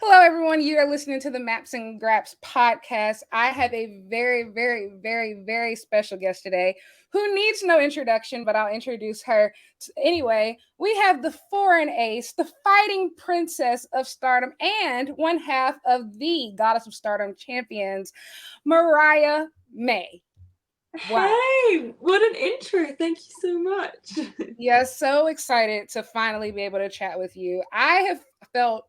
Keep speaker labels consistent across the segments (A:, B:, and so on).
A: Hello, everyone. You are listening to the Maps and Graps podcast. I have a very, very, very, very special guest today who needs no introduction, but I'll introduce her. Anyway, we have the foreign ace, the fighting princess of stardom, and one half of the Goddess of Stardom Champions, Mariah May. Wow.
B: Hey, what an intro. Thank you so much.
A: Yeah, so excited to finally be able to chat with you. I have felt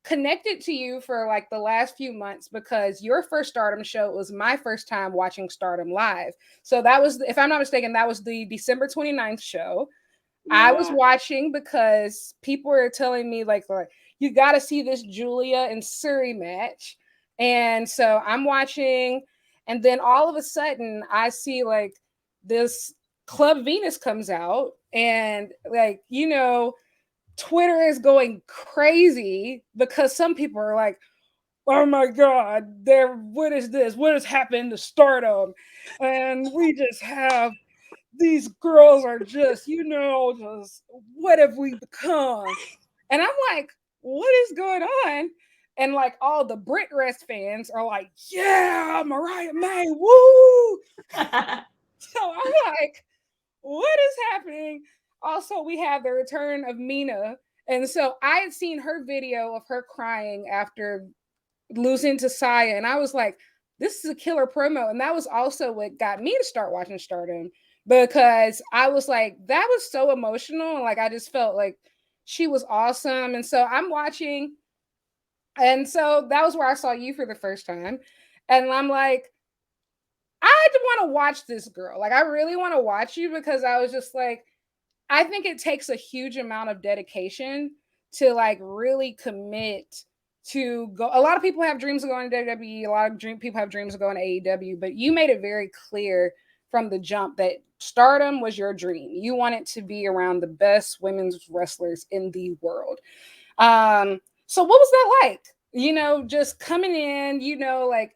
A: connected to you for like the last few months because your first Stardom show was my first time watching Stardom live. So that was, if I'm not mistaken, that was the December 29th show. I was
B: Yeah.
A: watching because people were telling me like you got to see this Julia and Suri match. And so I'm watching, and then all of a sudden I see like this Club Venus comes out, and like, Twitter is going crazy because some people are like, "Oh my God, what is this? What has happened to Stardom?" And we just have these girls are just, just what have we become? And I'm like, what is going on? And like all the Brit Rest fans are like, yeah, Mariah May, woo! So I'm like, what is happening? Also, we have the return of Mina. And so I had seen her video of her crying after losing to Saya. And I was like, this is a killer promo. And that was also what got me to start watching Stardom, because I was like, that was so emotional. Like, I just felt like she was awesome. And so I'm watching. And so that was where I saw you for the first time. And I'm like, I want to watch this girl. Like, I really want to watch you because I was just like, I think it takes a huge amount of dedication to like really commit to go. A lot of people have dreams of going to WWE. A lot of people have dreams of going to AEW, but you made it very clear from the jump that Stardom was your dream. You wanted to be around the best women's wrestlers in the world. So what was that like? Just coming in, like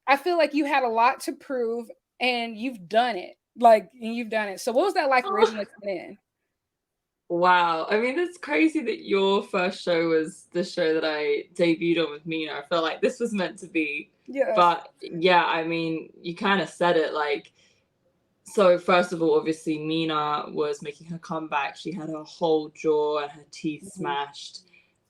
A: I feel like you had a lot to prove and you've done it. So what was that like
B: Oh,
A: originally coming in?
B: wow. I mean, it's crazy that your first show was the show that I debuted on with Mina. I feel like this was meant to be.
A: Yeah.
B: But yeah, I mean, you kind of said it like, so first of all, obviously Mina was making her comeback. She had her whole jaw and her teeth
A: Mhm.
B: smashed.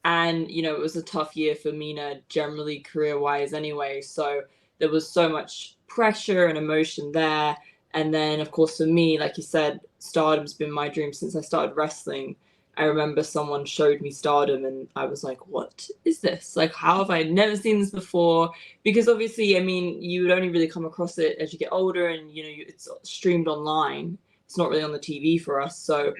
B: And, it was a tough year for Mina generally career wise anyway. So there was so much pressure and emotion there. And then, of course, for me, like you said, Stardom's been my dream since I started wrestling. I remember someone showed me Stardom and I was like, what is this? Like, how have I never seen this before? Because obviously, I mean, you would only really come across it as you get older and, it's streamed online. It's not really on the TV for us. So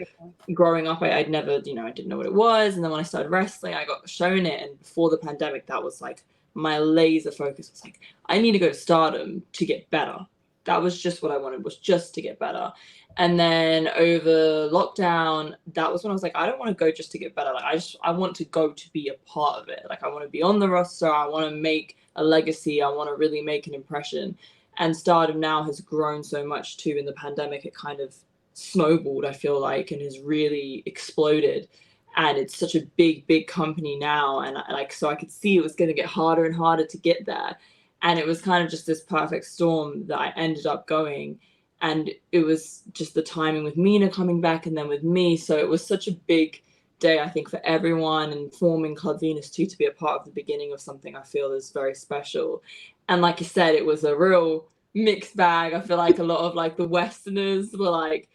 B: growing up, I'd never, I didn't know what it was. And then when I started wrestling, I got shown it. And before the pandemic, that was like my laser focus was like, I need to go to Stardom to get better. That was just what I wanted, was just to get better. And then over lockdown, that was when I was like, I don't want to go just to get better. Like I want to go to be a part of it. Like I want to be on the roster. I want to make a legacy. I want to really make an impression. And Stardom now has grown so much too in the pandemic. It kind of snowballed, I feel like, and has really exploded. And it's such a big company now. And so I could see it was going to get harder and harder to get there. And it was kind of just this perfect storm that I ended up going. And it was just the timing with Mina coming back and then with me. So it was such a big day, I think, for everyone, and forming Club Venus too, to be a part of the beginning of something I feel is very special. And like you said, it was a real mixed bag. I feel like a lot of like the Westerners were like,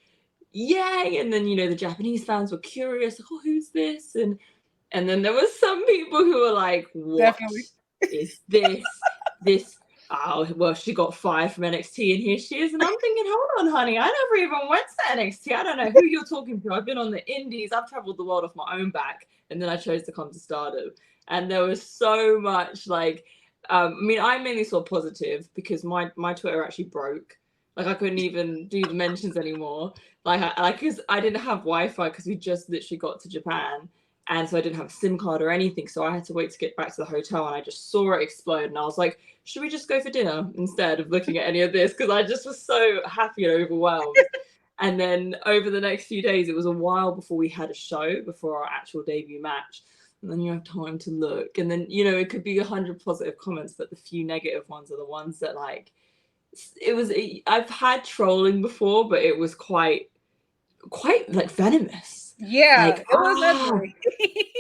B: yay, and then the Japanese fans were curious, like, oh, who's this? And then there was some people who were like, what
A: Definitely.
B: is this? Oh, well, she got fired from NXT and here she is. And I'm thinking, hold on, honey, I never even went to NXT. I don't know who you're talking to. I've been on the indies, I've traveled the world off my own back, and then I chose to come to Stardom. And there was so much like, I mean, I mainly saw positive because my Twitter actually broke. Like I couldn't even do the mentions anymore. Because I didn't have Wi-Fi because we just literally got to Japan, and so I didn't have a SIM card or anything. So I had to wait to get back to the hotel, and I just saw it explode, and I was like, should we just go for dinner instead of looking at any of this? Because I just was so happy and overwhelmed. And then over the next few days, it was a while before we had a show, before our actual debut match. and then you have time to look, and then, you know, it could be 100 positive comments, but the few negative ones are the ones that, like, I've had trolling before, but it was quite like venomous.
A: Yeah,
B: Like,
A: it was definitely.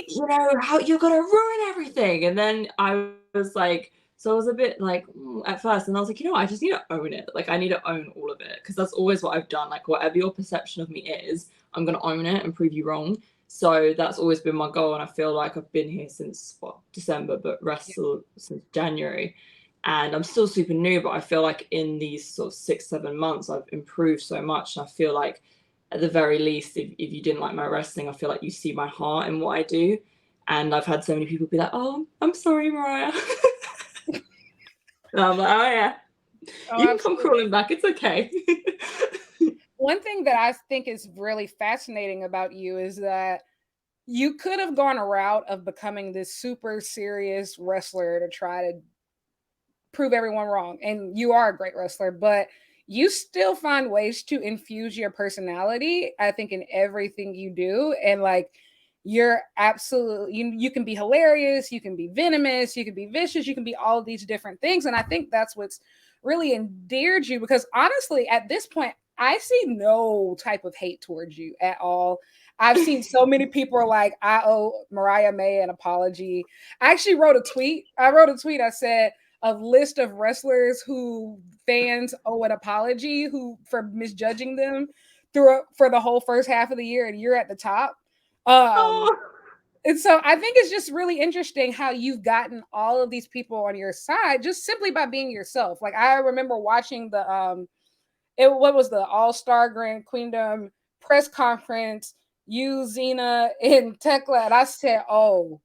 B: you know, how you're gonna ruin everything. And then I was like, so I was a bit like at first, and I was like, you know what, I just need to own it. Like, I need to own all of it, because that's always what I've done. Like, whatever your perception of me is, I'm gonna own it and prove you wrong. So that's always been my goal, and I feel like I've been here since December, but wrestled since January. And I'm still super new, but I feel like in these sort of 6-7 months, I've improved so much. And I feel like, at the very least, if you didn't like my wrestling, I feel like you see my heart in what I do. And I've had so many people be like, "Oh, I'm sorry, Mariah." And I'm like, "Oh yeah, you can come crawling back. It's okay."
A: One thing that I think is really fascinating about you is that you could have gone a route of becoming this super serious wrestler to try to prove everyone wrong. And you are a great wrestler, but you still find ways to infuse your personality, I think, in everything you do. And like, you're absolutely, you can be hilarious, you can be venomous, you can be vicious, you can be all of these different things. And I think that's what's really endeared you, because honestly, at this point, I see no type of hate towards you at all. I've seen so many people are like, I owe Mariah May an apology. I actually wrote a tweet. I said, a list of wrestlers who fans owe an apology who for misjudging them for the whole first half of the year, and you're at the top.
B: Oh.
A: And so I think it's just really interesting how you've gotten all of these people on your side just simply by being yourself. Like, I remember watching what was the All-Star Grand Queendom press conference, you, Xena, and Tekla, and I said, oh,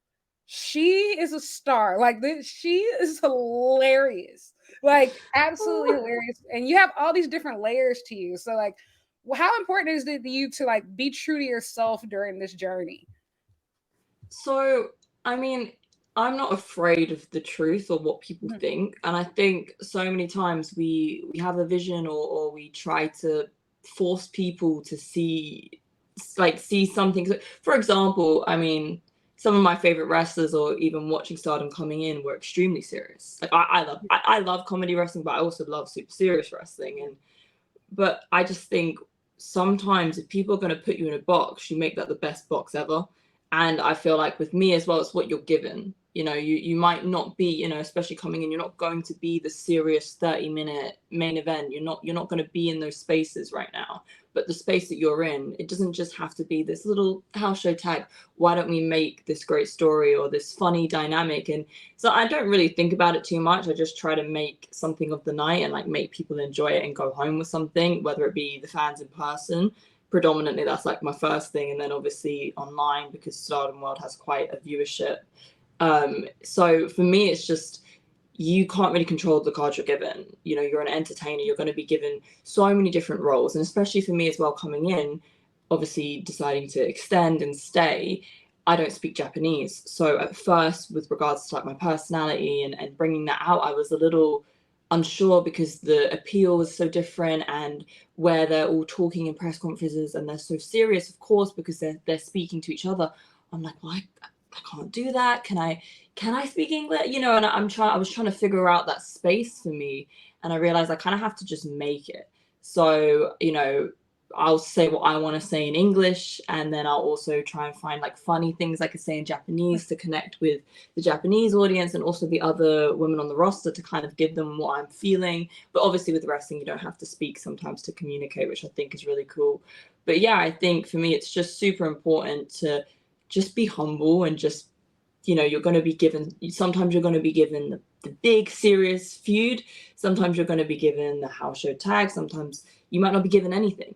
A: she is a star. Like, she is hilarious. Like, absolutely hilarious. And you have all these different layers to you. So, like, how important is it to you to, like, be true to yourself during this journey?
B: So, I mean, I'm not afraid of the truth or what people think. And I think so many times we have a vision, or we try to force people to see something. For example, I mean, some of my favorite wrestlers, or even watching Stardom coming in, were extremely serious. Like, I love comedy wrestling, but I also love super serious wrestling. But I just think sometimes if people are going to put you in a box, you make that the best box ever. And I feel like with me as well, it's what you're given. You know, you might not be, you know, especially coming in, you're not going to be the serious 30-minute main event. You're not going to be in those spaces right now. But the space that you're in, it doesn't just have to be this little house show tag. Why don't we make this great story or this funny dynamic? And so I don't really think about it too much. I just try to make something of the night and like make people enjoy it and go home with something, whether it be the fans in person. Predominantly, that's like my first thing, and then obviously online, because Stardom World has quite a viewership. So for me, it's just, you can't really control the cards you're given. You know, you're an entertainer, you're going to be given so many different roles. And especially for me as well, coming in, obviously deciding to extend and stay, I don't speak Japanese. So at first, with regards to like my personality and bringing that out, I was a little unsure, because the appeal was so different, and where they're all talking in press conferences and they're so serious, of course, because they're speaking to each other. I'm like, well, I can't do that. Can I speak English? You know, and I was trying to figure out that space for me, and I realized I kind of have to just make it. So, you know, I'll say what I want to say in English, and then I'll also try and find like funny things I could say in Japanese to connect with the Japanese audience, and also the other women on the roster, to kind of give them what I'm feeling. But obviously with wrestling, you don't have to speak sometimes to communicate, which I think is really cool. But yeah, I think for me, it's just super important to just be humble, and just, you know, sometimes you're going to be given the big serious feud. Sometimes you're going to be given the house show tag. Sometimes you might not be given anything.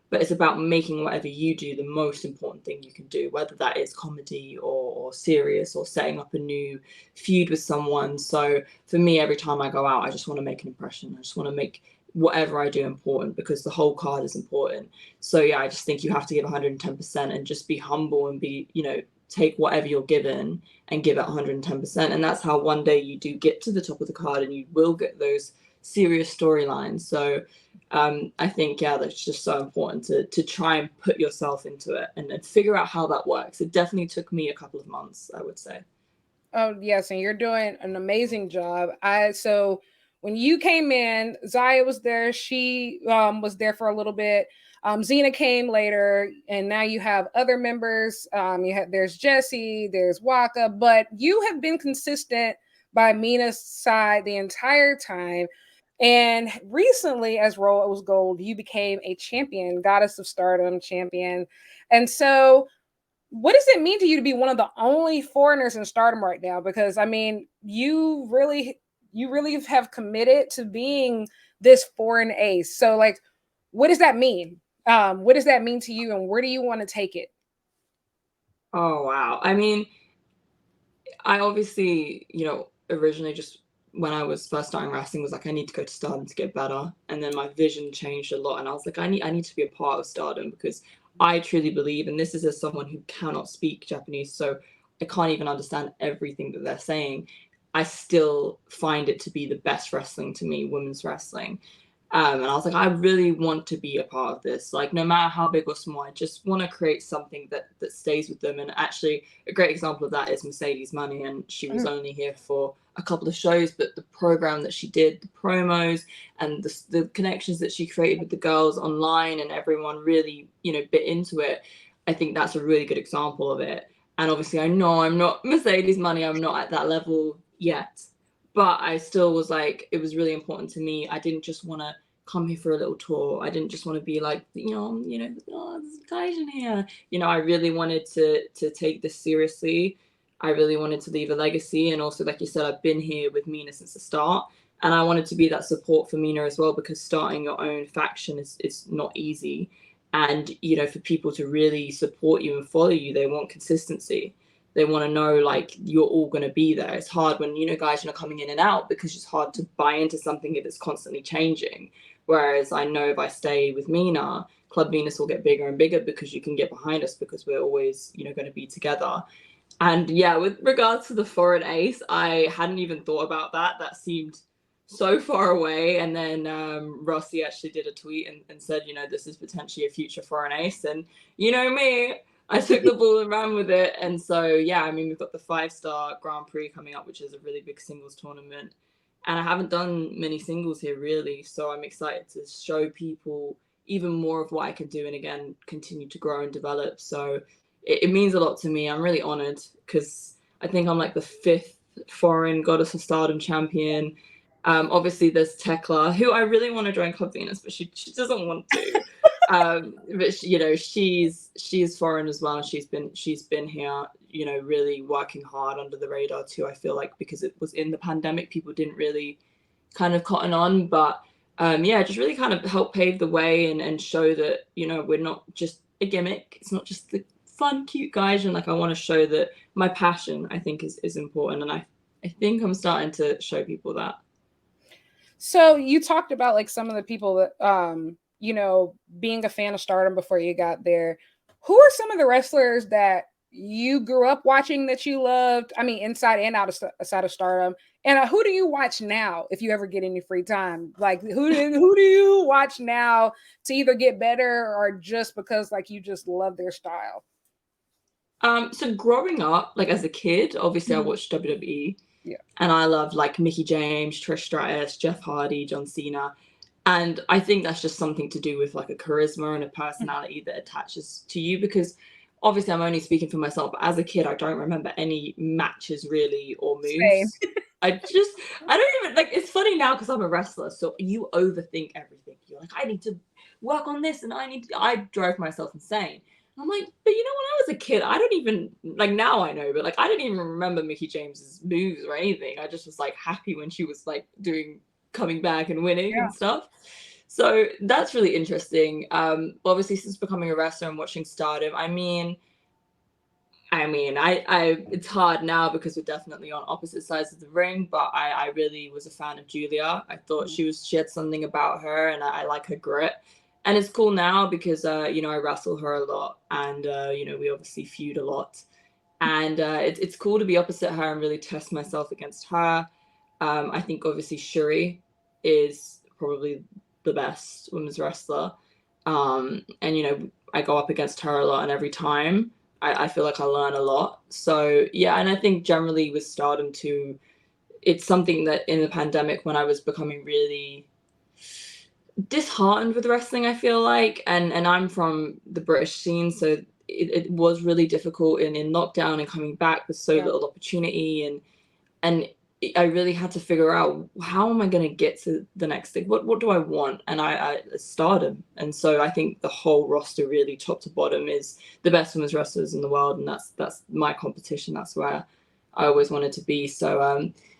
B: But it's about making whatever you do the most important thing you can do, whether that is comedy or serious, or setting up a new feud with someone. So for me, every time I go out, I just want to make an impression. I just want to make whatever I do important, because the whole card is important. So yeah, I just think you have to give 110% and just be humble, and be, you know, take whatever you're given and give it 110%. And that's how one day you do get to the top of the card, and you will get those serious storylines. So I think, yeah, that's just so important to try and put yourself into it and figure out how that works. It definitely took me a couple of months, I would say.
A: Oh yes, and you're doing an amazing job. So when you came in, Zaya was there. She was there for a little bit. Xena came later, and now you have other members. There's Jesse, there's Waka, but you have been consistent by Mina's side the entire time. And recently, as Rose Gold, you became a champion, Goddess of Stardom champion. And so what does it mean to you to be one of the only foreigners in Stardom right now? Because I mean, you really have committed to being this foreign ace. So like, what does that mean? What does that mean to you, and where do you want to take it?
B: Oh wow. I mean, I obviously, originally just when I was first starting wrestling was like I need to go to Stardom to get better. And then my vision changed a lot and I was like, I need to be a part of Stardom because I truly believe, and this is as someone who cannot speak Japanese, so I can't even understand everything that they're saying. I still find it to be the best wrestling to me, women's wrestling. And I was like, I really want to be a part of this. Like, no matter how big or small, I just want to create something that stays with them. And actually, a great example of that is Mercedes Money. And she was only here for a couple of shows, but the program that she did, the promos, and the connections that she created with the girls online, and everyone really, bit into it. I think that's a really good example of it. And obviously, I know I'm not Mercedes Money. I'm not at that level yet. But I still was like, it was really important to me. I didn't just want to come here for a little tour. I didn't just want to be like, oh, there's guys in here. I really wanted to take this seriously. I really wanted to leave a legacy. And also, like you said, I've been here with Mina since the start. And I wanted to be that support for Mina as well, because starting your own faction is not easy. And, for people to really support you and follow you, they want consistency. They want to know like you're all going to be there. It's hard when guys are coming in and out because it's hard to buy into something if it's constantly changing. Whereas I know if I stay with Mina, Club Venus will get bigger and bigger because you can get behind us because we're always going to be together. And yeah, with regards to the foreign ace, I hadn't even thought about that. That seemed so far away. And then Rossi actually did a tweet and said, this is potentially a future foreign ace. And me, I took the ball and ran with it. And so, yeah, I mean, we've got the 5-star Grand Prix coming up, which is a really big singles tournament. And I haven't done many singles here, really. So I'm excited to show people even more of what I can do and, again, continue to grow and develop. So it means a lot to me. I'm really honored because I think I'm like the 5th foreign Goddess of Stardom champion. Obviously, there's Tekla, who I really want to join Club Venus, but she doesn't want to. But she's foreign as well. She's been here, really working hard under the radar too. I feel like because it was in the pandemic, people didn't really kind of cotton on, but just really kind of help pave the way and show that we're not just a gimmick. It's not just the fun, cute guys, and like I want to show that my passion, I think, is important, and I think I'm starting to show people that.
A: So you talked about like some of the people that being a fan of Stardom before you got there. Who are some of the wrestlers that you grew up watching that you loved? I mean, inside and outside of Stardom. And who do you watch now if you ever get any free time? Like who do you watch now to either get better or just because like you just love their style?
B: So growing up, like as a kid, obviously I watched WWE.
A: Yeah.
B: And I love like Mickie James, Trish Stratus, Jeff Hardy, John Cena. And I think that's just something to do with like a charisma and a personality that attaches to you, because obviously I'm only speaking for myself, but as a kid, I don't remember any matches really or moves. I don't even like, it's funny now because I'm a wrestler. So you overthink everything. You're like, I need to work on this and I drove myself insane. I'm like, but when I was a kid, I don't even, like now I know, but like I didn't even remember Mickie James's moves or anything. I just was like happy when she was like coming back and winning and stuff. So that's really interesting. Obviously since becoming a wrestler and watching Stardom, I mean, it's hard now because we're definitely on opposite sides of the ring, but I really was a fan of Julia. I thought she had something about her, and I like her grit. And it's cool now because, I wrestle her a lot, and, we obviously feud a lot. And it's cool to be opposite her and really test myself against her. I think obviously Shuri is probably the best women's wrestler. And, you know, I go up against her a lot, and every time I feel like I learn a lot. So, yeah, and I think generally with Stardom too, it's something that in the pandemic when I was becoming really disheartened with wrestling, I feel like, and I'm from the British scene, so it was really difficult in lockdown and coming back with so little opportunity, and I really had to figure out how am I going to get to the next thing? What do I want? And I Stardom, and so I think the whole roster, really top to bottom, is the best women's wrestlers in the world, and that's my competition. That's where I always wanted to be. So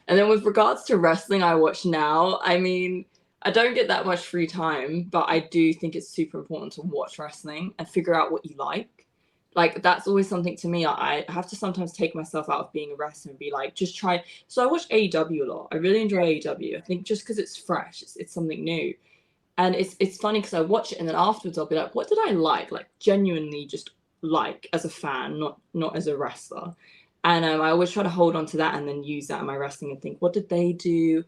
B: and then with regards to wrestling, I watch now. I mean, I don't get that much free time, but I do think it's super important to watch wrestling and figure out what you like. Like, that's always something to me. I have to sometimes take myself out of being a wrestler and be like, just try. So I watch AEW a lot. I really enjoy AEW. I think just because it's fresh, it's something new. And it's funny because I watch it and then afterwards I'll be like, what did I like? Like, genuinely just like as a fan, not as a wrestler. And I always try to hold on to that and then use that in my wrestling and think, what did they do?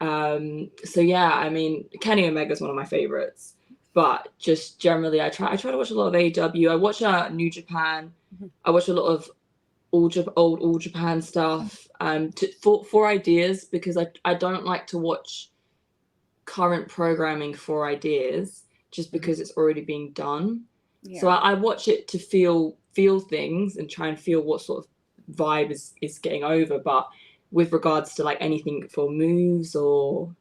B: So yeah, I mean, Kenny Omega is one of my favorites, but just generally, I try to watch a lot of AEW. I watch New Japan. I watch a lot of old All Japan stuff. For ideas, because I don't like to watch current programming for ideas just because it's already being done. Yeah. So I watch it to feel things and try and feel what sort of vibe is getting over. But with regards to like anything for moves or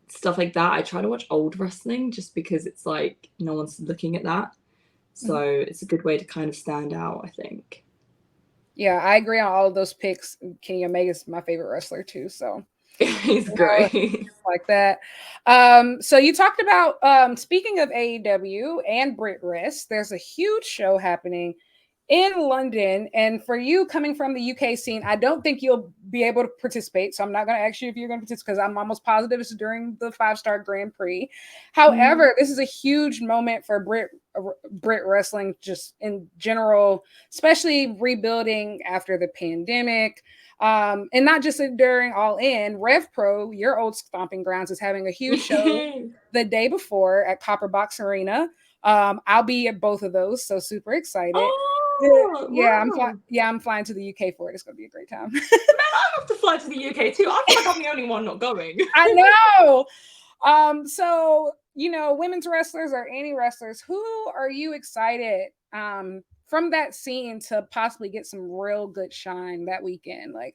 B: stuff like that, I try to watch old wrestling just because it's like no one's looking at that. So it's a good way to kind of stand out, I think.
A: Yeah, I agree on all of those picks. Kenny Omega's my favorite wrestler too, so
B: he's great.
A: Like that. So you talked about speaking of AEW and Brit Rest, there's a huge show happening in London, and for you coming from the UK scene, I don't think you'll be able to participate. So I'm not going to ask you if you're going to participate because I'm almost positive it's during the 5-star Grand Prix. However, this is a huge moment for Brit wrestling, just in general, especially rebuilding after the pandemic. And not just during All In. Rev Pro, your old stomping grounds, is having a huge show the day before at Copper Box Arena. I'll be at both of those, so super excited. Yeah, wow. I'm flying to the UK for it. It's gonna be a great time.
B: Man, I have to fly to the UK too. I feel like I'm the only one not going.
A: I know. So you know, women's wrestlers or any wrestlers, who are you excited from that scene to possibly get some real good shine that weekend? Like,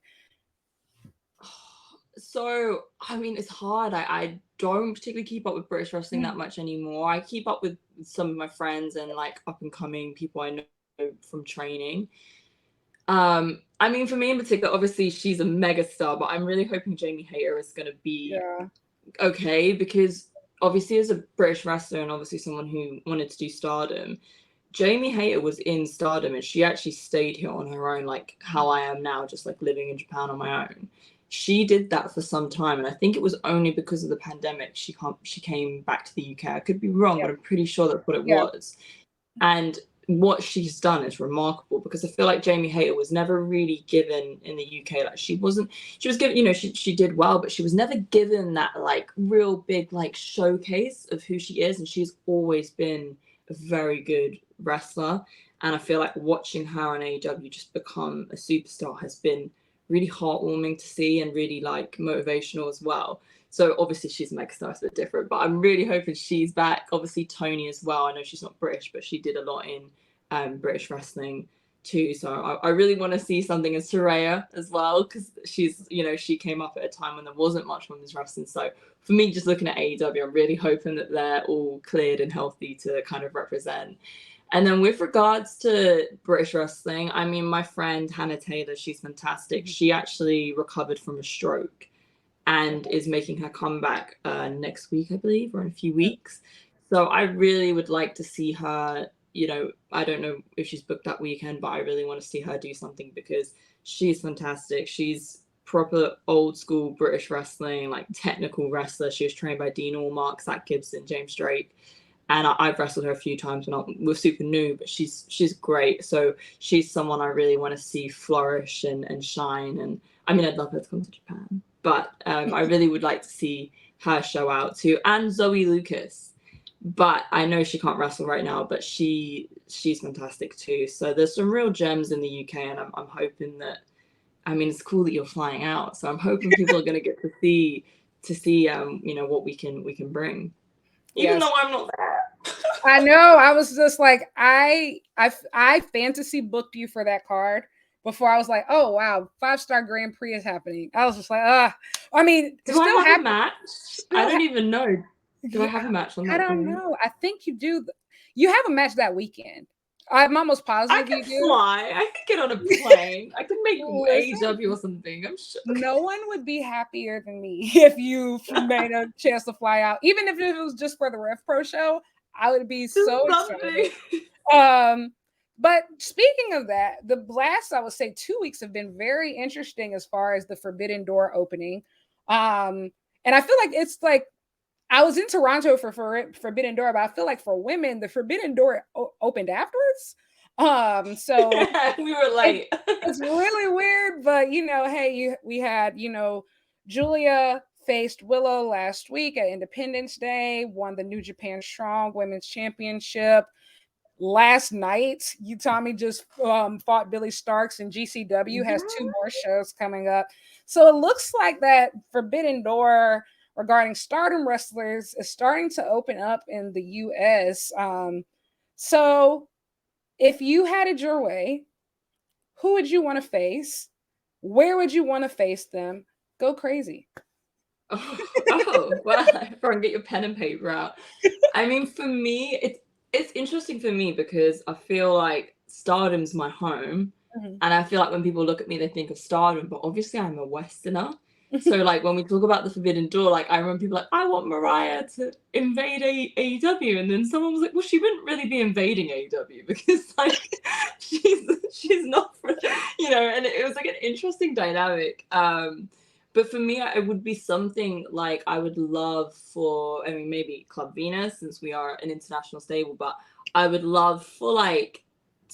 B: so I mean, it's hard. I don't particularly keep up with British wrestling that much anymore. I keep up with some of my friends and like up and coming people I know from training. I mean, for me in particular, obviously she's a mega star, but I'm really hoping Jamie Hayter is going to be okay, because obviously as a British wrestler and obviously someone who wanted to do Stardom, Jamie Hayter was in Stardom and she actually stayed here on her own, like how I am now, just like living in Japan on my own. She did that for some time, and I think it was only because of the pandemic she came back to the UK. I could be wrong, but I'm pretty sure that's what it was. And what she's done is remarkable, because I feel like Jamie Hayter was never really given in the UK. Like she was given, you know, she did well, but she was never given that like real big like showcase of who she is. And she's always been a very good wrestler. And I feel like watching her on AEW just become a superstar has been really heartwarming to see and really like motivational as well. So obviously she's a megastar, it's a bit different, but I'm really hoping she's back. Obviously Tony as well. I know she's not British, but she did a lot in British wrestling too. So I really want to see something in Saraya as well, because she's, you know, she came up at a time when there wasn't much women's wrestling. So for me, just looking at AEW, I'm really hoping that they're all cleared and healthy to kind of represent. And then with regards to British wrestling, I mean, my friend Hannah Taylor, she's fantastic. She actually recovered from a stroke and is making her comeback next week, I believe, or in a few weeks. So I really would like to see her, you know, I don't know if she's booked that weekend, but I really want to see her do something because she's fantastic. She's proper old school British wrestling, like technical wrestler. She was trained by Dean Allmark, Zach Gibson, James Drake. And I've wrestled her a few times when we're super new, but she's great. So she's someone I really want to see flourish and shine. And I mean, I'd love her to come to Japan, but I really would like to see her show out to, and Zoe Lucas. But I know she can't wrestle right now, but she's fantastic too. So there's some real gems in the UK, and I'm hoping that, I mean, it's cool that you're flying out. So I'm hoping people are going to get to see you know, what we can bring, even though I'm not there.
A: I know. I was just like, I fantasy booked you for that card before. I was like, oh wow, 5-star Grand Prix is happening. I was just like, I mean,
B: do I have a match? I don't even know. Do I have a match on that?
A: I don't know. I think you do. You have a match that weekend. I'm almost positive
B: I
A: you
B: can
A: do.
B: fly. I can get on a plane. I can make AEW or something. I'm sure.
A: No one would be happier than me if you made a chance to fly out, even if it was just for the Ref Pro show. I would be so excited. But speaking of that, the last, I would say, 2 weeks have been very interesting as far as the Forbidden Door opening. And I feel like it's like, I was in Toronto for Forbidden Door, but I feel like for women, the Forbidden Door opened afterwards. So
B: we were late.
A: It's really weird, but you know, hey, we had, you know, Julia faced Willow last week at Independence Day, won the New Japan Strong Women's Championship. Last night, Utami just fought Billy Starks, and GCW has 2 more shows coming up. So it looks like that Forbidden Door regarding Stardom wrestlers is starting to open up in the US. So if you had it your way, who would you want to face? Where would you want to face them? Go crazy.
B: Well, everyone get your pen and paper out. I mean, for me, it's interesting for me because I feel like Stardom's my home. And I feel like when people look at me, they think of Stardom, but obviously I'm a Westerner. So like when we talk about the Forbidden Door, like I remember people like, I want Mariah to invade AEW, and then someone was like, well, she wouldn't really be invading AEW because like she's not, you know. And it was like an interesting dynamic. But for me, it would be something like I would love for, I mean, maybe Club Venus, since we are an international stable, but I would love for like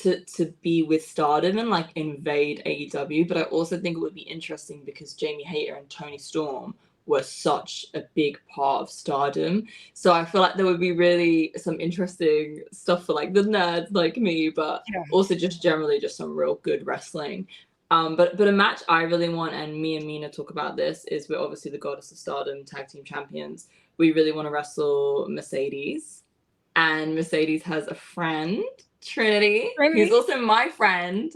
B: to be with Stardom and like invade AEW. But I also think it would be interesting because Jamie Hayter and Toni Storm were such a big part of Stardom. So I feel like there would be really some interesting stuff for like the nerds like me, but also just generally just some real good wrestling. But a match I really want, and me and Mina talk about this, is we're obviously the Goddess of Stardom Tag Team Champions. We really want to wrestle Mercedes, and Mercedes has a friend, Trinity, who's also my friend.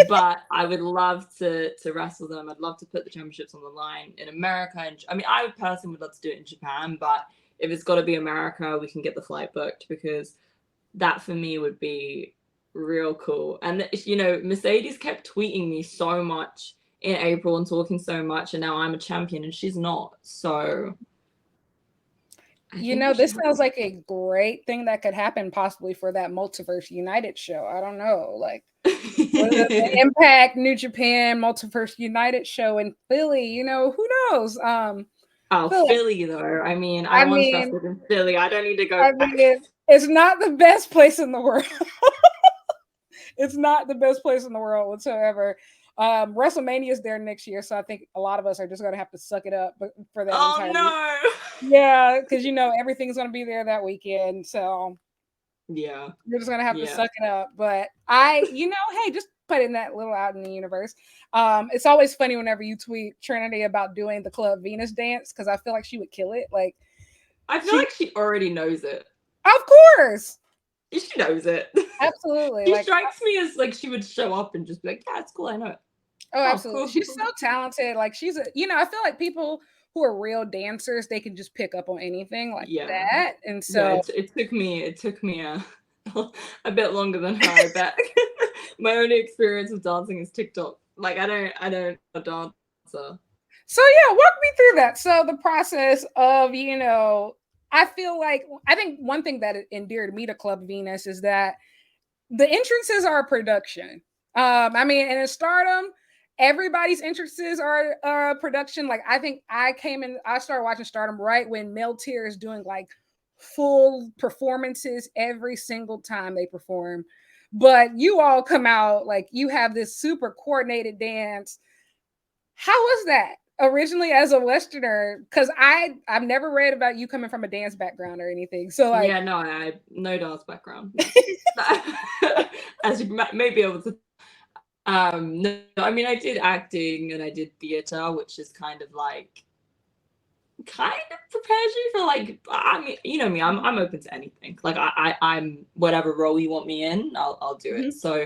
B: But I would love to wrestle them. I'd love to put the championships on the line in America. And I mean, I personally would love to do it in Japan, but if it's got to be America, we can get the flight booked, because that for me would be real cool. And you know, Mercedes kept tweeting me so much in April and talking so much, and now I'm a champion and she's not. So
A: you know, this sounds like a great thing that could happen possibly for that Multiverse United show. I don't know, like the Impact New Japan Multiverse United show in Philly, you know, who knows?
B: Philly though. I mean, I once wrestled in Philly. I don't need to go back.
A: It's not the best place in the world. It's not the best place in the world whatsoever. WrestleMania is there next year, so I think a lot of us are just gonna have to suck it up for that.
B: Oh no!
A: Yeah, because you know everything's gonna be there that weekend, so
B: yeah,
A: you're just gonna have to suck it up. But you know, hey, just putting that little out in the universe. It's always funny whenever you tweet Trinity about doing the Club Venus dance, because I feel like she would kill it. Like,
B: I feel like she already knows it.
A: Of course.
B: She knows it.
A: Absolutely.
B: She strikes me as like she would show up and just be like, yeah, it's cool, I know it.
A: Oh, absolutely. Cool. She's so talented. Like she's you know, I feel like people who are real dancers, they can just pick up on anything like that. And so
B: it took me a bit longer than her, I bet. My only experience with dancing is TikTok. Like I don't dance. So
A: yeah, walk me through that. So the process of, you know, I think one thing that endeared me to Club Venus is that the entrances are a production. I mean, and in Stardom, everybody's entrances are a production. Like I think I started watching Stardom right when Mel Tier is doing like full performances every single time they perform. But you all come out like you have this super coordinated dance. How was that? originally as a Westerner, because I've never read about you coming from a dance background or anything. So like,
B: Yeah, no, I no dance background. No. As you may be able to. No, I mean, I did acting and I did theater, which is kind of prepares you for like, I mean, you know me, I'm open to anything. Like I'm whatever role you want me in, I'll do it. So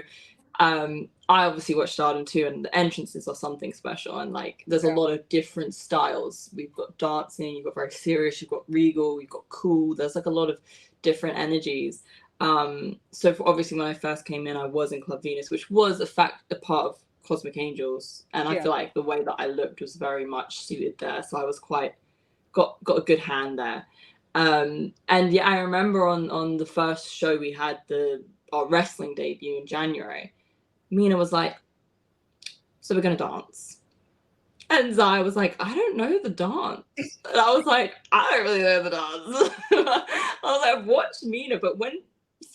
B: I obviously watch Stardom too, and the entrances are something special, and like there's a lot of different styles. We've got dancing, you've got very serious, you've got regal, you've got cool. There's like a lot of different energies. So obviously when I first came in, I was in Club Venus, which was a part of Cosmic Angels, and I feel like the way that I looked was very much suited there, so I was quite got a good hand there. And yeah, I remember on the first show we had, our wrestling debut in January, Mina was like, so we're gonna dance. And Zaya was like, I don't know the dance. And I was like, I don't really know the dance. I was like, I've watched Mina, but when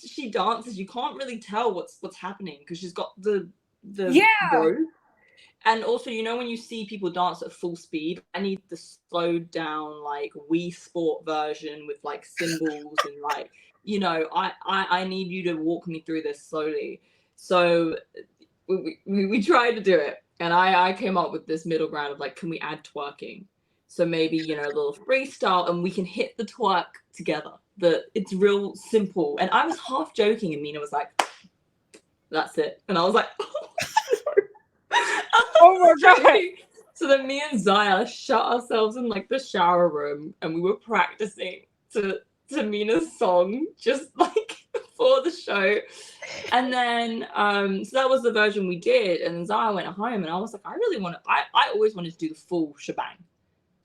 B: she dances, you can't really tell what's happening because she's got the rope. And also, you know, when you see people dance at full speed, I need the slowed down, like Wii Sport version with like cymbals and like, you know, I need you to walk me through this slowly. So we tried to do it, and I came up with this middle ground of like, can we add twerking? So maybe, you know, a little freestyle, and we can hit the twerk together. It's real simple. And I was half joking, and Mina was like, that's it. And I was like,
A: oh my god.
B: So then me and Zaya shut ourselves in like the shower room, and we were practicing to Mina's song just like for the show. And then so that was the version we did, and then Zaya went home, and I was like, I always wanted to do the full shebang.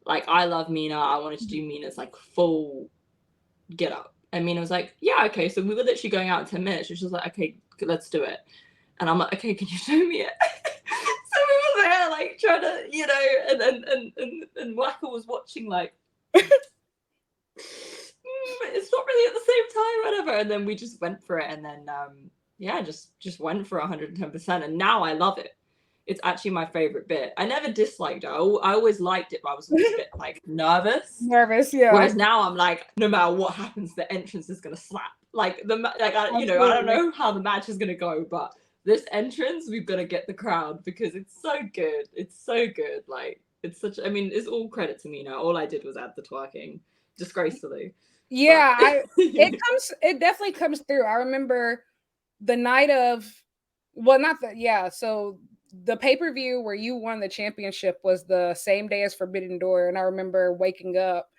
B: Like, I love Mina, I wanted to do Mina's like full get up. And Mina was like, yeah, okay. So we were literally going out in 10 minutes, and she was like, okay, let's do it. And I'm like, okay, can you show me it? So we were there, like, trying to, you know, and Waka was watching, like, it's not really at the same time, whatever. And then we just went for it, and then, yeah, just went for 110%. And now I love it. It's actually my favorite bit. I never disliked it. I always liked it, but I was a bit, like, nervous.
A: Yeah.
B: Whereas now I'm like, no matter what happens, the entrance is going to slap. Like, you know, I don't know how the match is going to go, but this entrance, we've got to get the crowd because it's so good. It's so good. Like, I mean, it's all credit to me now. All I did was add the twerking disgracefully.
A: Yeah, it definitely comes through. I remember the night of, so the pay-per-view where you won the championship was the same day as Forbidden Door. And I remember waking up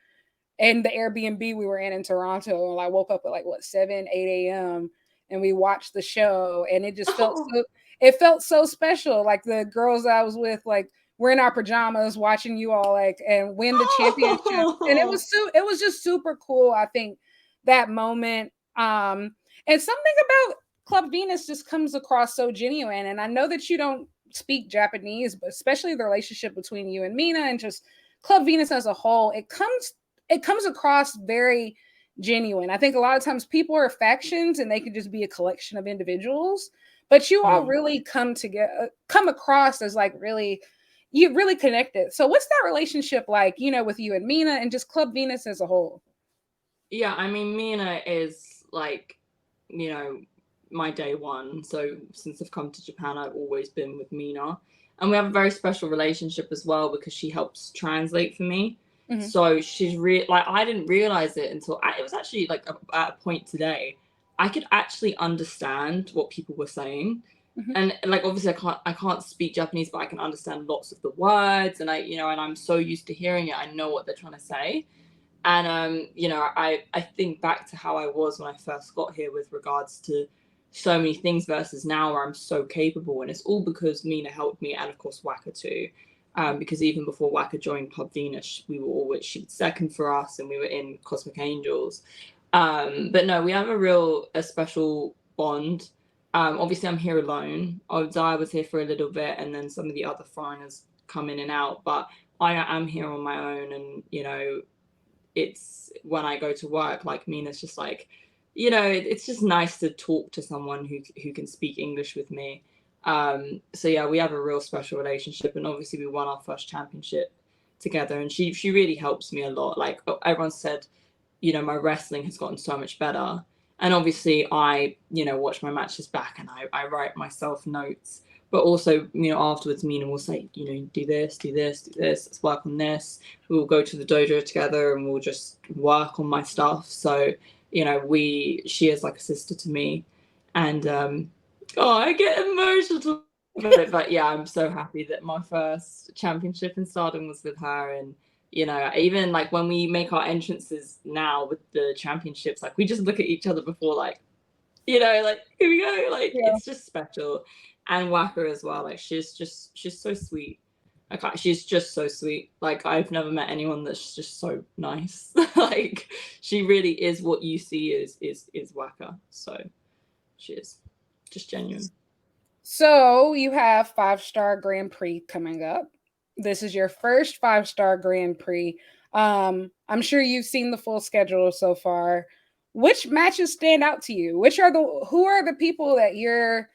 A: in the Airbnb we were in Toronto, and I woke up at like 7, 8 a.m. and we watched the show, and it just felt so special. Like the girls I was with, like, we're in our pajamas watching you all like and win the championship. And it was just super cool. I think that moment. And something about Club Venus just comes across so genuine. And I know that you don't speak Japanese, but especially the relationship between you and Mina and just Club Venus as a whole, it comes across very genuine. I think a lot of times people are factions and they can just be a collection of individuals, but you all really come across as like you really connected. So what's that relationship like, you know, with you and Mina and just Club Venus as a whole?
B: Yeah, I mean, Mina is like, you know, my day one. So since I've come to Japan, I've always been with Mina. And we have a very special relationship as well because she helps translate for me. Mm-hmm. So she's like, I didn't realize it until it was actually like at a point today, I could actually understand what people were saying. Mm-hmm. And like, obviously I can't speak Japanese, but I can understand lots of the words, and and I'm so used to hearing it. I know what they're trying to say. And you know, I think back to how I was when I first got here with regards to so many things versus now where I'm so capable, and it's all because Mina helped me, and of course Waka too. Because even before Waka joined Club Venus, she was second for us, and we were in Cosmic Angels. But no, we have a special bond. Obviously, I'm here alone. I was here for a little bit, and then some of the other foreigners come in and out. But I am here on my own, and you know, it's when I go to work, like Mina's just like, you know, it's just nice to talk to someone who can speak English with me. So yeah, we have a real special relationship, and obviously we won our first championship together, and she really helps me a lot. Like everyone said, you know, my wrestling has gotten so much better. And obviously I, you know, watch my matches back and I write myself notes. But also, you know, afterwards Mina will say, you know, do this, do this, do this, let's work on this. We'll go to the dojo together and we'll just work on my stuff. So, you know, she is like a sister to me. And I get emotional about it. But yeah, I'm so happy that my first championship in Stardom was with her. And you know, even like when we make our entrances now with the championships, like we just look at each other before, like, you know, like here we go, like it's just special. And Waka as well, like she's so sweet. Like she's just so sweet. Like I've never met anyone that's just so nice. Like she really is what you see is Waka. So she is just genuine.
A: So you have 5-star Grand Prix coming up. This is your first 5-star Grand Prix. I'm sure you've seen the full schedule so far. Which matches stand out to you? Who are the people that you're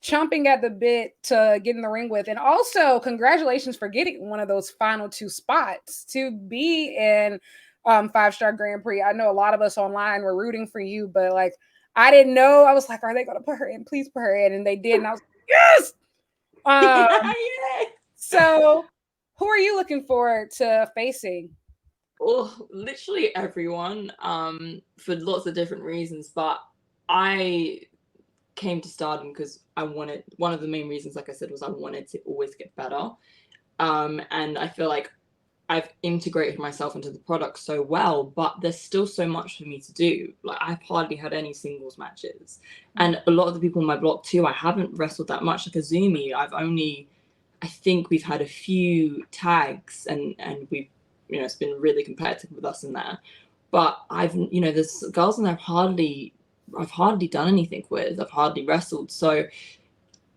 A: chomping at the bit to get in the ring with? And also, congratulations for getting one of those final 2 spots to be in 5-star Grand Prix. I know a lot of us online were rooting for you, but like I didn't know. I was like, are they going to put her in? Please put her in. And they did. And I was like, yes.
B: Yeah.
A: So who are you looking forward to facing?
B: Oh, literally everyone, for lots of different reasons. But I came to Stardom because one of the main reasons, like I said, was I wanted to always get better. And I feel like I've integrated myself into the product so well, but there's still so much for me to do. Like I've hardly had any singles matches. And a lot of the people in my block too, I haven't wrestled that much. Like Azumi, I think we've had a few tags and we've, you know, it's been really competitive with us in there. But you know, there's girls in there I've hardly done anything with. I've hardly wrestled. So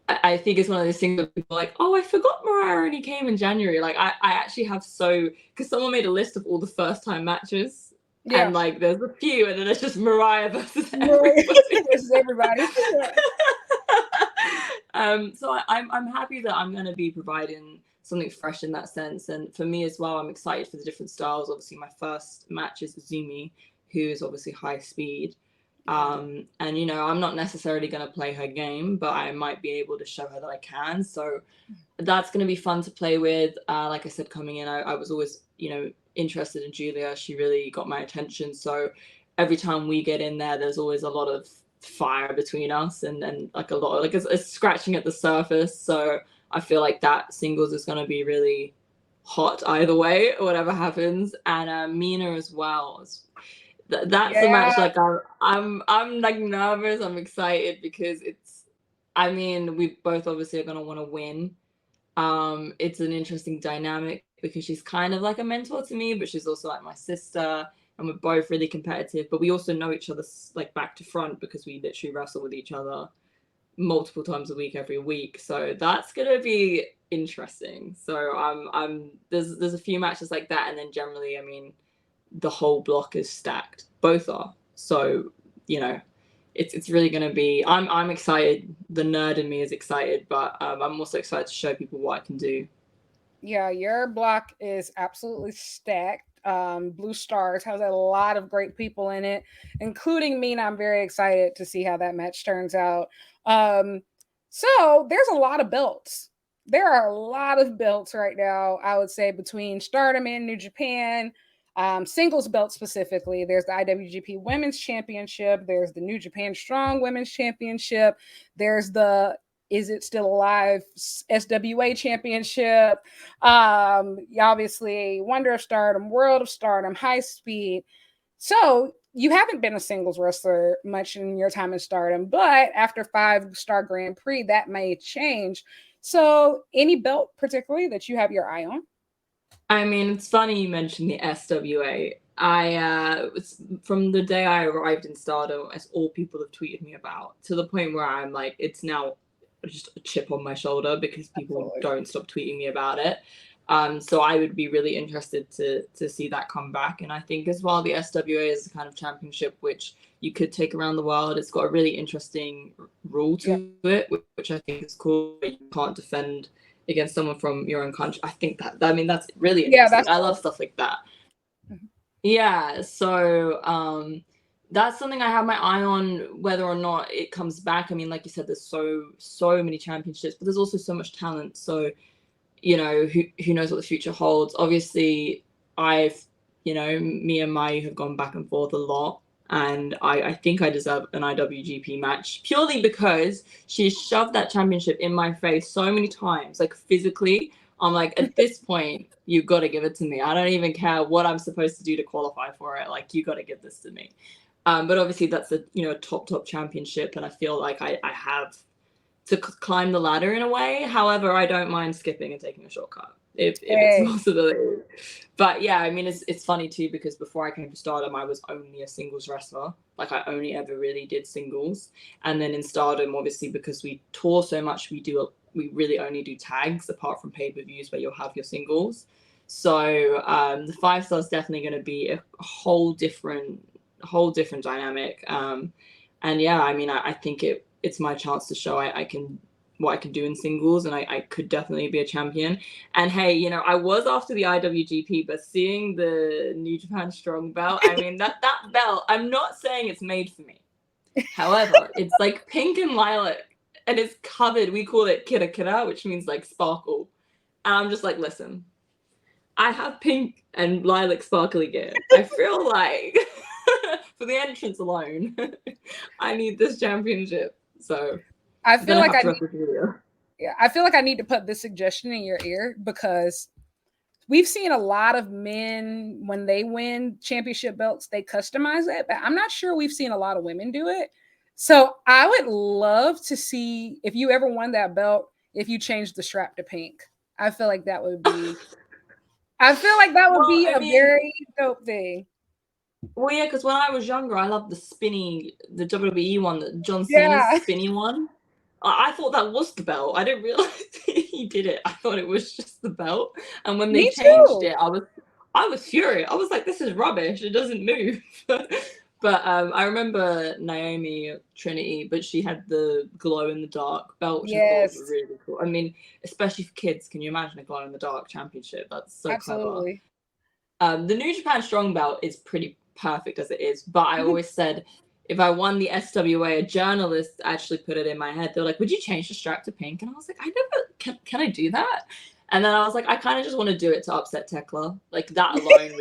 B: I think it's one of those things that people are like, oh, I forgot Mariah only came in January. Like I actually have because someone made a list of all the first time matches. Yeah. And like there's a few, and then it's just Mariah versus everybody.
A: Versus everybody.
B: So I'm happy that I'm going to be providing something fresh in that sense. And for me as well, I'm excited for the different styles. Obviously, my first match is Azumi, who is obviously high speed. And you know, I'm not necessarily going to play her game, but I might be able to show her that I can. So that's going to be fun to play with. Like I said, coming in, I was always, you know, interested in Julia. She really got my attention. So every time we get in there, there's always a lot of fire between us and like a lot of, like it's scratching at the surface. So I feel like that singles is going to be really hot either way, whatever happens. And Mina as well. That's a match like I'm like nervous. I'm excited because I mean, we both obviously are gonna want to win. It's an interesting dynamic because she's kind of like a mentor to me, but she's also like my sister, and we're both really competitive. But we also know each other like back to front because we literally wrestle with each other multiple times a week, every week. So that's gonna be interesting. So there's a few matches like that, and then generally, I mean, the whole block is stacked. Both are. So, you know, it's really going to be, I'm excited. The nerd in me is excited, but I'm also excited to show people what I can do.
A: Yeah, your block is absolutely stacked. Blue Stars has a lot of great people in it, including me, and I'm very excited to see how that match turns out. So there's a lot of belts. There are a lot of belts right now, I would say, between Stardom and New Japan. Singles belt specifically, there's the IWGP Women's Championship, there's the New Japan Strong Women's Championship, there's the Is It Still Alive SWA Championship, obviously Wonder of Stardom, World of Stardom, High Speed. So you haven't been a singles wrestler much in your time in Stardom, but after 5-star Grand Prix, that may change. So any belt particularly that you have your eye on?
B: I mean, it's funny you mentioned the SWA. From the day I arrived in Stardom, it's all people have tweeted me about, to the point where I'm like, it's now just a chip on my shoulder because people don't stop tweeting me about it. So I would be really interested to see that come back. And I think as well, the SWA is a kind of championship which you could take around the world. It's got a really interesting rule to it, which I think is cool. You can't defend against someone from your own country. I think I mean, that's really
A: Yeah,
B: interesting.
A: that's
B: I
A: cool.
B: love stuff like that. Yeah, so that's something I have my eye on, whether or not it comes back. I mean, like you said, there's so many championships, but there's also so much talent. So, you know, who knows what the future holds. Obviously, me and Mai have gone back and forth a lot, and I think I deserve an IWGP match purely because she shoved that championship in my face so many times, like physically. I'm like, at this point, you got to give it to me. I don't even care what I'm supposed to do to qualify for it. Like, you got to give this to me. But obviously, that's a top championship, and I feel like I have to climb the ladder in a way. However, I don't mind skipping and taking a shortcut if it's a possibility. But yeah, I mean, it's funny too, because before I came to Stardom, I was only a singles wrestler. Like, I only ever really did singles. And then in Stardom, obviously, because we tour so much, we really only do tags, apart from pay-per-views where you'll have your singles. So the 5-star is definitely going to be a whole different dynamic. And yeah, I mean, I think it's my chance to show what I can do in singles, and I could definitely be a champion. And hey, I was after the IWGP, but seeing the New Japan Strong belt, I mean, that belt, I'm not saying it's made for me. However, it's like pink and lilac, and it's covered. We call it kira kira, which means like sparkle. And I'm just like, listen, I have pink and lilac sparkly gear. I feel like for the entrance alone, I need this championship. So
A: I feel like I feel like I need to put this suggestion in your ear, because we've seen a lot of men, when they win championship belts, they customize it, but I'm not sure we've seen a lot of women do it. So I would love to see, if you ever won that belt, if you changed the strap to pink. I feel like that would be a very dope thing.
B: Well, yeah, because when I was younger, I loved the WWE one, the John Cena's spinny one. I thought that was the belt. I didn't realize he did it. I thought it was just the belt. And when they changed it, I was furious. I was like, this is rubbish. It doesn't move. But I remember Naomi Trinity, but she had the glow in the dark belt, which I thought was really cool. I mean, especially for kids, can you imagine a glow in the dark championship? That's so
A: Absolutely.
B: clever. The New Japan Strong belt is pretty perfect as it is, but I always said, if I won the SWA, a journalist actually put it in my head. They're like, would you change the strap to pink? And I was like, I never, can I do that? And then I was like, I kind of just want to do it to upset Tekla. Like, that alone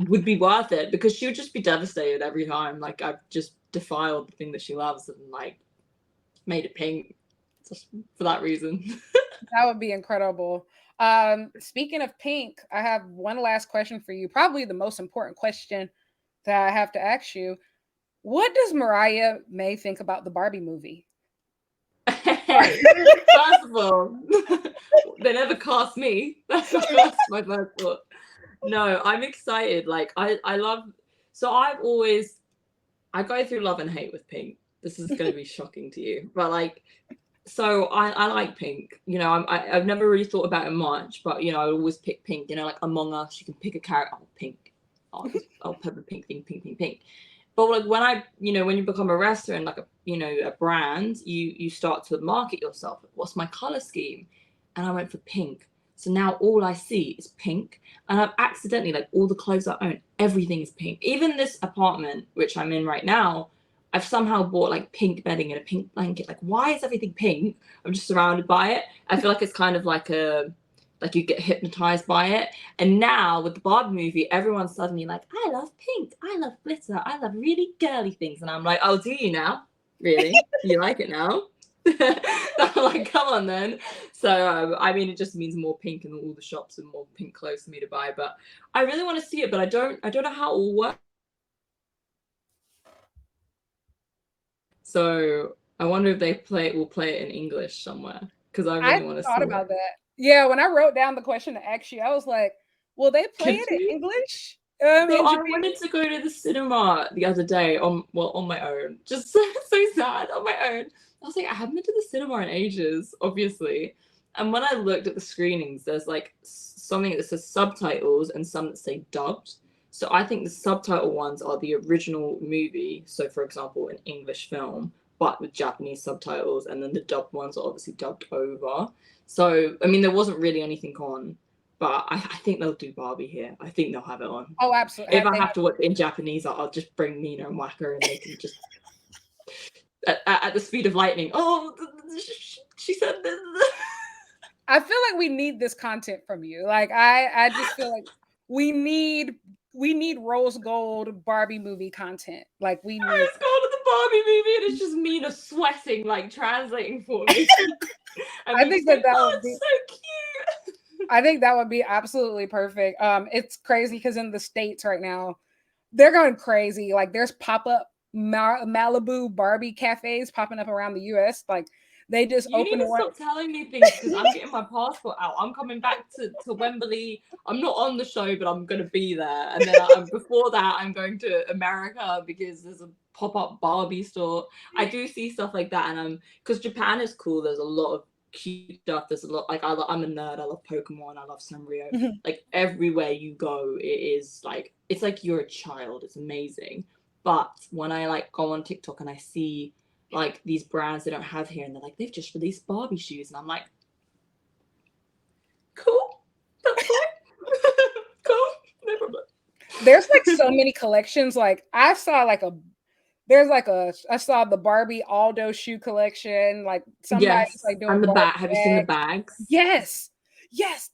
B: would be worth it, because she would just be devastated every time. Like, I've just defiled the thing that she loves and like made it pink just for that reason.
A: That would be incredible. Speaking of pink, I have one last question for you. Probably the most important question that I have to ask you. What does Mariah May think about the Barbie movie?
B: First of all, they never cast me. That's my first thought. No, I'm excited. Like, I love. So I go through love and hate with pink. This is going to be shocking to you, but like, so I like pink. I've never really thought about it much, but I always pick pink. Like Among Us, you can pick a character. Oh, pink. I'll put the pink thing, pink. But like, when you become a wrestler and like a brand, you start to market yourself. What's my color scheme? And I went for pink. So now all I see is pink, and I've accidentally, like, all the clothes I own, everything is pink. Even this apartment, which I'm in right now, I've somehow bought like pink bedding and a pink blanket. Like, why is everything pink? I'm just surrounded by it. I feel like it's kind of like you get hypnotized by it. And now with the Barbie movie, everyone's suddenly like, I love pink, I love glitter, I love really girly things. And I'm like, oh, do you now? Really? You like it now? I'm like, come on then. So I mean, it just means more pink in all the shops and more pink clothes for me to buy. But I really want to see it, but I don't know how it will work. So I wonder if will play it in English somewhere, because I really want to see it.
A: I thought about that. Yeah, when I wrote down the question to ask you, I was like, will they play it in English?
B: So I wanted to go to the cinema the other day on my own. Just so sad, on my own. I was like, I haven't been to the cinema in ages, obviously. And when I looked at the screenings, there's like something that says subtitles and some that say dubbed. So I think the subtitle ones are the original movie. So for example, an English film, but with Japanese subtitles, and then the dubbed ones are obviously dubbed over. So, I mean, there wasn't really anything on, but I think they'll do Barbie here. I think they'll have it on.
A: Oh, absolutely.
B: If I have to watch it in Japanese, I'll just bring Nina and Waka, and they can just at the speed of lightning. Oh, she said this.
A: I feel like we need this content from you. Like I just feel like we need rose gold Barbie movie content. Like we need.
B: Rose gold of the Barbie movie, and it's just Mina sweating, like translating for me.
A: I think that would be
B: so cute.
A: I think that would be absolutely perfect. It's crazy because in the States right now, they're going crazy. Like there's pop-up Malibu Barbie cafes popping up around the US. Like they just
B: you
A: open
B: need to stop telling me things because I'm getting my passport out. I'm coming back to Wembley. I'm not on the show, but I'm going to be there. And then before that, I'm going to America because there's a pop-up Barbie store. I do see stuff like that, and because Japan is cool. There's a lot of cute stuff. There's a lot, like I'm a nerd. I love Pokemon. I love Sanrio. Like everywhere you go, it is like it's like you're a child. It's amazing. But when I like go on TikTok and I see like these brands they don't have here, and they're like they've just released Barbie shoes, and I'm like, cool, that's fine, cool, no problem.
A: There's like so many collections. Like I saw I saw the Barbie Aldo shoe collection. Like somebody's like doing
B: and the
A: Barbie
B: bag. Have you seen the bags?
A: Yes,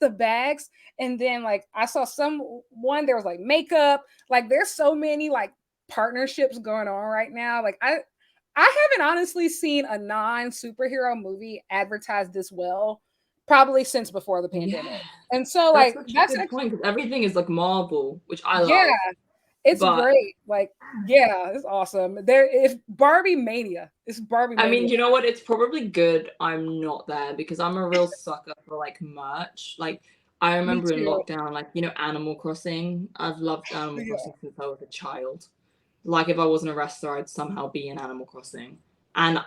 A: the bags. And then like I saw someone there was like makeup. Like there's so many like partnerships going on right now. Like I haven't honestly seen a non-superhero movie advertised this well probably since before the pandemic. Yeah. And so that's
B: a good point, because everything is like Marvel, which I love.
A: Yeah. It's great. Like, yeah, it's awesome. It's Barbie Mania. It's Barbie Mania.
B: I mean, you know what? It's probably good I'm not there because I'm a real sucker for like merch. Like I remember in lockdown, like, you know, Animal Crossing. I've loved Animal Crossing since I was a child. Like if I wasn't a wrestler, I'd somehow be in Animal Crossing. And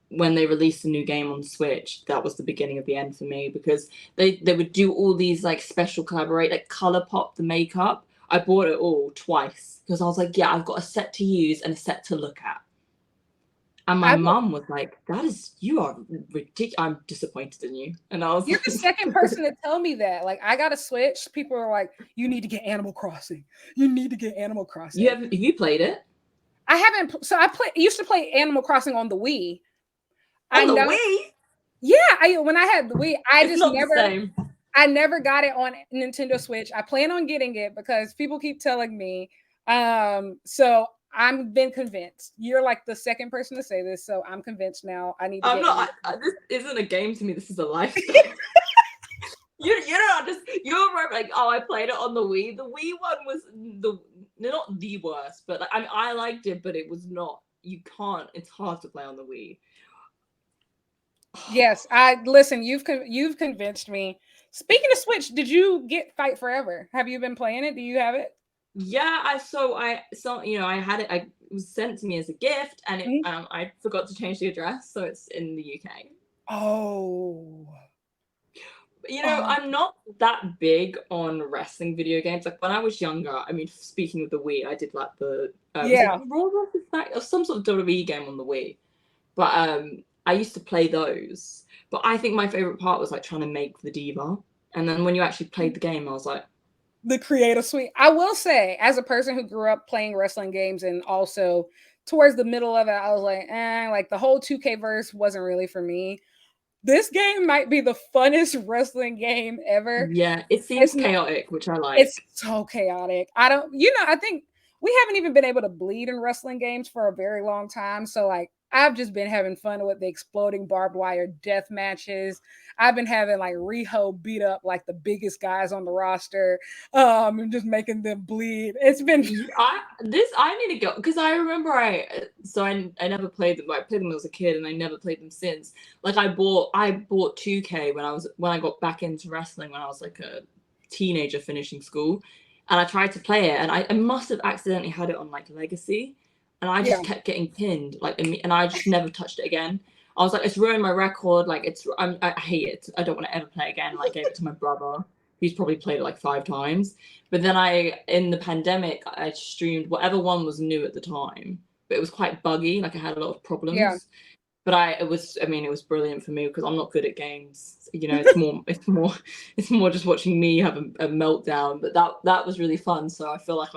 B: when they released a new game on Switch, that was the beginning of the end for me, because they would do all these like special collaborate, like ColourPop the makeup. I bought it all twice because I was like, yeah, I've got a set to use and a set to look at. And my mum was like, you are ridiculous. I'm disappointed in you. And I was
A: You're the second person to tell me that. Like, I got a Switch. People are like, you need to get Animal Crossing. You need to get Animal Crossing.
B: Have you played it?
A: I haven't. So I used to play Animal Crossing on the Wii.
B: On the Wii?
A: Yeah. When I had the Wii, I
B: never
A: never got it on Nintendo Switch. I plan on getting it because people keep telling me. So I've been convinced. You're like the second person to say this, so I'm convinced now. I need to
B: this isn't a game to me. This is a lifestyle. You're like, oh, I played it on the Wii. The Wii one was not the worst, but like, I mean, I liked it, but it was not. It's hard to play on the Wii.
A: Yes, you've convinced me. Speaking of Switch, did you get Fight Forever? Have you been playing it? Do you have it?
B: Yeah, I had it. It was sent to me as a gift, and I forgot to change the address, so it's in the UK.
A: Oh.
B: I'm not that big on wrestling video games. Like when I was younger, I mean, speaking of the Wii, I did like the Raw vs. SmackDown or some sort of WWE game on the Wii. But I used to play those. But I think my favorite part was like trying to make the diva. And then when you actually played the game, I was like,
A: the creative suite. I will say, as a person who grew up playing wrestling games and also towards the middle of it, I was like, like the whole 2K verse wasn't really for me. This game might be the funnest wrestling game ever.
B: Yeah, it seems chaotic, which I like.
A: It's so chaotic. I think we haven't even been able to bleed in wrestling games for a very long time. So like, I've just been having fun with the exploding barbed wire death matches. I've been having like Riho beat up like the biggest guys on the roster, and just making them bleed. It's been.
B: I need to go because I remember I never played them. I played them when I was a kid, and I never played them since. Like I bought 2K when I got back into wrestling when I was like a teenager finishing school, and I tried to play it, and I must have accidentally had it on like Legacy. And I just kept getting pinned, and I just never touched it again. I was like, it's ruined my record. Like, I hate it. I don't want to ever play again. Like, I gave it to my brother, who's probably played it like 5 times. But then in the pandemic, I streamed whatever one was new at the time. But it was quite buggy. Like, I had a lot of problems. Yeah. But it was brilliant for me because I'm not good at games. You know, it's more just watching me have a meltdown. But that was really fun. So I feel like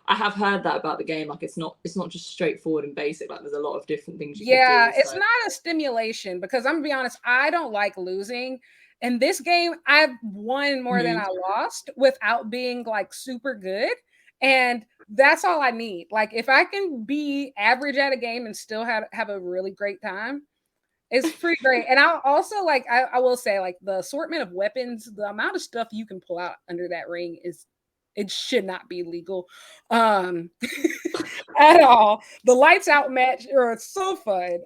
B: I have heard that about the game. Like it's not just straightforward and basic. Like there's a lot of different things you can do.
A: It's not a stimulation because I'm gonna be honest, I don't like losing. In this game, I've won more than I lost without being like super good. And that's all I need. Like if I can be average at a game and still have a really great time, it's pretty great. And I also like I will say like the assortment of weapons, the amount of stuff you can pull out under that ring it should not be legal at all. The lights out match are so fun.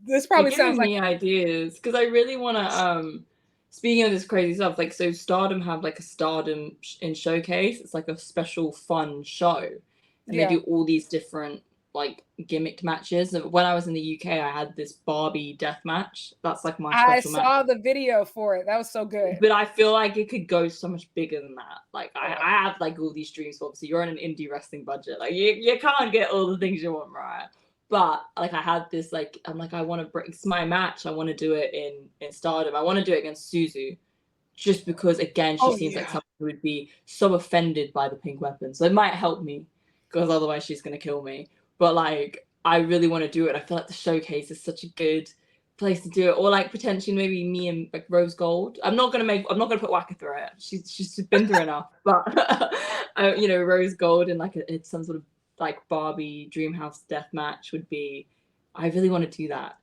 A: This probably sounds like
B: me ideas because I really want to speaking of this crazy stuff, like so Stardom have like a Stardom in Showcase. It's like a special fun show. And they do all these different like gimmicked matches. And when I was in the UK, I had this Barbie death match. That's like my special match.
A: I saw the video for it. That was so good.
B: But I feel like it could go so much bigger than that. Like I have like all these dreams. Obviously, you're on an indie wrestling budget. Like you can't get all the things you want, Mariah. But like I had this like I'm like I want to break. It's my match. I want to do it in Stardom. I want to do it against Suzu, just because again she seems like someone who would be so offended by the pink weapon. So it might help me because otherwise she's gonna kill me. But like I really want to do it. I feel like the Showcase is such a good place to do it, or like potentially maybe me and like Rose Gold. I'm not gonna put Waka through it. She's been through enough. But you know, Rose Gold and like it's some sort of like Barbie Dreamhouse death match would be. I really want to do that.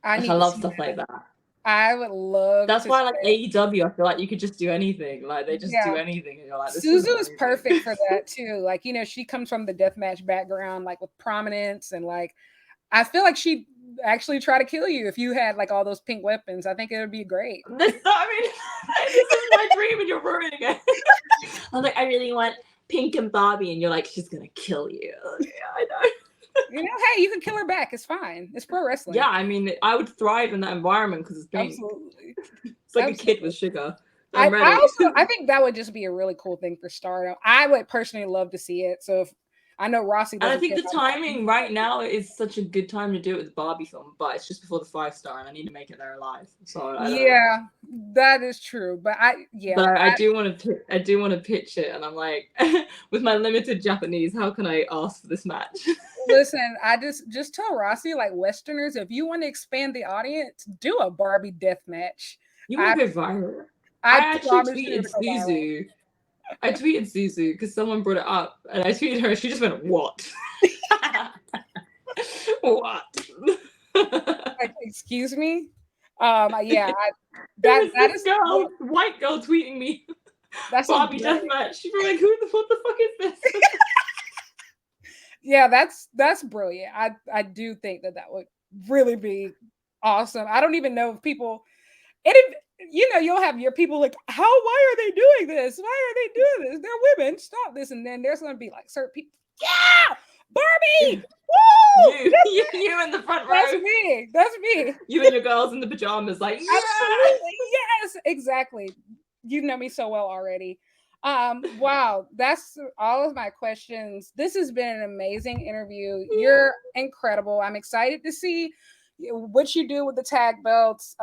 B: I love stuff like that.
A: I would love.
B: That's why, like AEW, I feel like you could just do anything. Like they just do anything, and you're like,
A: Suzu is perfect for that too. Like you know, she comes from the deathmatch background, like with prominence, and like I feel like she'd actually try to kill you if you had like all those pink weapons. I think it would be great.
B: This is my dream, and you're ruining it. I'm like, I really want Pink and Barbie, and you're like, she's gonna kill you. Yeah, I know.
A: You know, hey, you can kill her back. It's fine. It's pro wrestling.
B: Yeah, I mean, I would thrive in that environment because it's pink.
A: Absolutely.
B: It's like a kid with sugar.
A: I think that would just be a really cool thing for Stardom. I would personally love to see it. So if I know Rossi doesn't.
B: And I think the timing right now is such a good time to do it with the Barbie film, but it's just before the 5-star, and I need to make it there alive. So
A: yeah, that is true. But I do want to pitch it, and I'm like, with my limited Japanese, how can I ask for this match? Listen, I just tell Rossi, like Westerners, if you want to expand the audience, do a Barbie death match.
B: You will go viral. I actually tweeted Suzu. I tweeted Suzu because someone brought it up, and I tweeted her, and she just went, "What? What?"
A: Like, excuse me. Yeah,
B: that is girl, white girl tweeting me.
A: That's
B: Barbie deathmatch. She's like, what the fuck is this?
A: Yeah, that's brilliant. I do think that would really be awesome. I don't even know if people. You know, you'll have your people like, why are they doing this? Why are they doing this? They're women. Stop this. And then there's going to be like certain people. Yeah, Barbie. Woo!
B: You in the front row.
A: That's me.
B: You and your girls in the pajamas like, yeah!
A: Absolutely. Yes, exactly. You know me so well already. Wow, that's all of my questions. This has been an amazing interview. You're incredible. I'm excited to see what you do with the tag belts.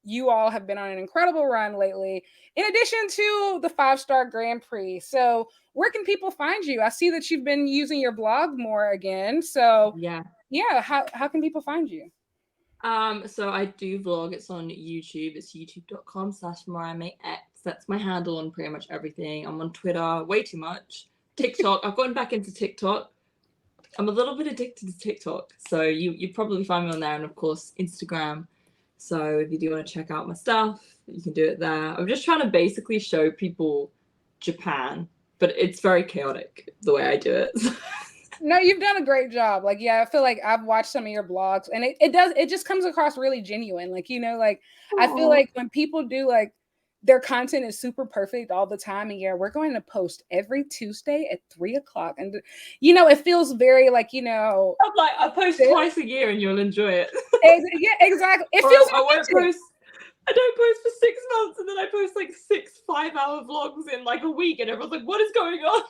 A: You all have been on an incredible run lately, in addition to the 5-star Grand Prix. So where can people find you? I see that you've been using your blog more again. So yeah, how can people find you?
B: So I do vlog. It's on YouTube. It's youtube.com/MariahMayX. That's my handle on pretty much everything. I'm on Twitter way too much. TikTok. I've gotten back into TikTok. I'm a little bit addicted to TikTok. So you probably find me on there, and of course Instagram. So if you do want to check out my stuff, you can do it there. I'm just trying to basically show people Japan, but it's very chaotic the way I do it.
A: No, you've done a great job. Like, yeah, I feel like I've watched some of your blogs, and it just comes across really genuine. Like, you know, like I feel like when people do like their content is super perfect all the time, and yeah, we're going to post every Tuesday at 3:00, and you know, it feels very like, you know,
B: I'm like, I post twice a year and you'll enjoy it.
A: Yeah, exactly. It feels
B: I don't post for 6 months, and then I post like 6 5-hour vlogs in like a week, and everyone's like, what is going on?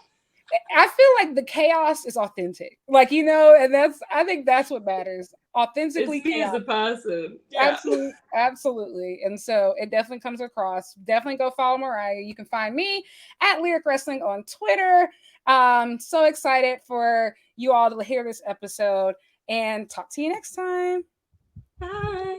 A: I feel like the chaos is authentic. Like, you know, and I think that's what matters. Authentically
B: It's me
A: chaos.
B: as a person. Yeah.
A: Absolutely, absolutely. And so it definitely comes across. Definitely go follow Mariah. You can find me at Lyric Wrestling on Twitter. So excited for you all to hear this episode and talk to you next time.
B: Bye.